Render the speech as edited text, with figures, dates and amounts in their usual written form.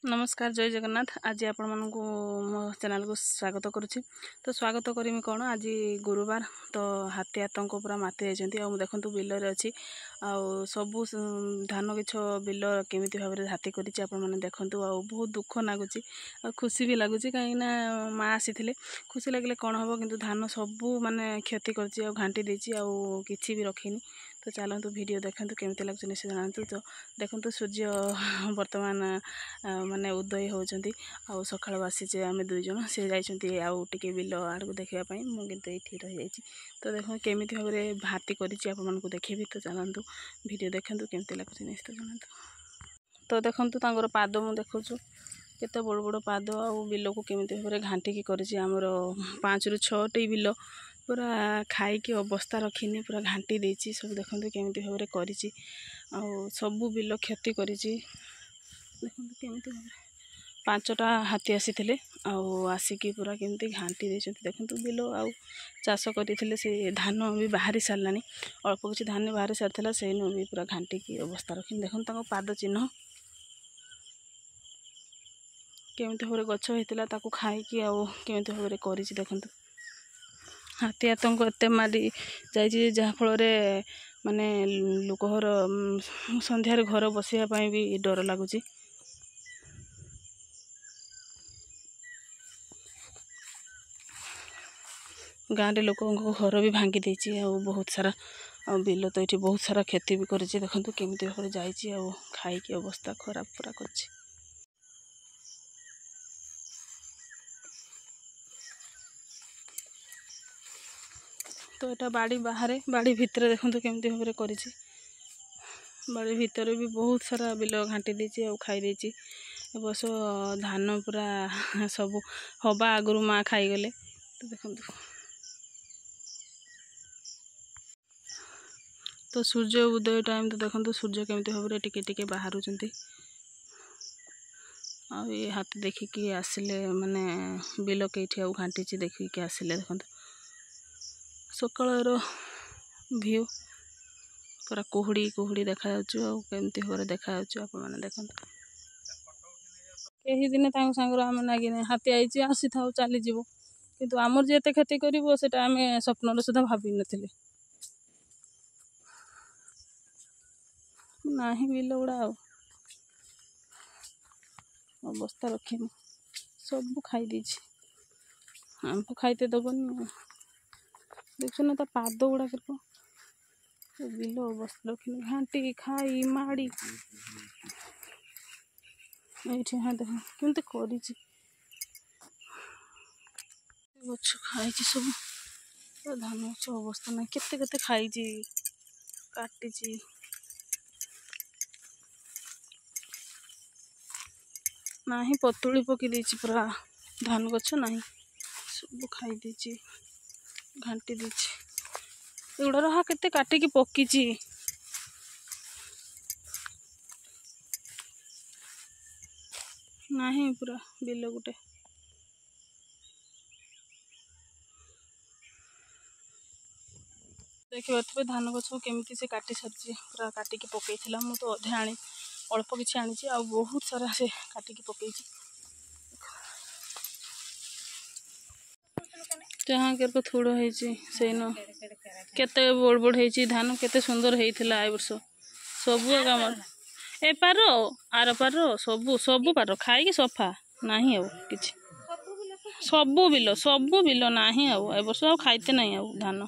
नमस्कार जय जगन्नाथ। आज आपण मानकु मो चैनल को स्वागत करुच्ची। तो स्वागत करमी कौन आज गुरुवार तो हाथी आतंक पूरा माती जाइए। देखु बिल अच्छी सबू धान किछ बिल केमी भाव में हाथी कर देखु बहुत दुख लगुच खुशी भी लगुच कहीं माँ आसी खुशी लगे कौन हम कि धान सबू माने क्षति कर घाटी देती कि भी रखीनी। तो चलतु वीडियो देखु केमती लगे निश्चय जानतु। तो देखु सूर्य वर्तमान माने उदय होती सका आसीचे आम दुई जन सी जाइए आउ टे बिल आड़ को देखापी मुझे ये रही जाइए। तो देख केमी भाव में हाथी कर देखेबी। तो चलतु वीडियो देखु केमती लगे निश्चित जानतु। तो देखु पाद मु देखु केते बड़ बड़ पाद बिल को केमी भाव में घाटिकी करमर 5 ରୁ 6टी बिल पूरा खाई अवस्था रखीनी पूरा घाटी देती सब। देखु केमी भाव में कर सबू बिल क्षति कर केमी भाव 5टा हाथी आसी आसिकी पूरा केमती घाटी देते। देखु बिल आउ चाष करते से धान भी बाहरी सारा अल्प किसी धान बाहरी सारी से भी पूरा घाटिकी अवस्था रखी। देखो पाद चिन्ह केमती भाव गछ होता खाई केमती भाव कर। देखु हाथी आतंक एत मारी जाइए जहाँफल माने लोकर संध्यार घर बसापी भी डर लगुच। गाँव रे लोक घर भी भांगी देती बहुत सारा बिल तो ये बहुत सारा क्षति भी कर। देखु केमती भाव जाइए खाई अवस्था खराब पूरा कर। तो यहाँ बाड़ी बाहर बाड़ी भितर देखो केमती भाव में कर। बाड़ी भितर भी बहुत सारा बिल घाटी देती खाई देती। बस धान पूरा सब हवा आगु माँ खाईगले। तो देखो तो सूर्य उदय टाइम तो देखो सूर्य केमती भाव में टिके बाहर ये हाथी देखिकी आसिले माने बिल कईठी घाटी देखिकी आसिले। देखो सकाळ व्यू पूरा कुहुड़ी कुहुड़ी देखा केमती भाव देखा आप देखो कहीं दिन सांगर आम नागिने हाथी आई आसी था चली जीव किंतु आमर जी एत क्षति कर आम स्वप्न सुधा भावी नथिले ना बिल गुड़ा अवस्था रखी सब खाई हमको खाईते दबनी। देखु ना पाद गुड़ा बिल अवस्था रखी घाटी खाई माड़ी ये हाँ देख केमती कर गछ खाई सब धान गछ अवस्था ना केते खाई काटी ना ही पतुली पकई देती पूरा धान गछ ना सब खाई देती घाटी देती एगुड़ा हाँ केते काटिकी पकी ना पूरा बिल गुटे देखिए धान गछ केमी से काटी सारी पूरा काटिकी पकई मु तो अधे आनी अल्प किसी आनी बहुत सारा से काटिकी पकई जहाँ के थोड़ से न केते बड़ बड़ है धान केते सुंदर होता ए वर्ष सबू कम ए पार आर पार सबू सबू पार खाई सफा ना कि सबू बिल ना ए वर्ष खाईते ना धान।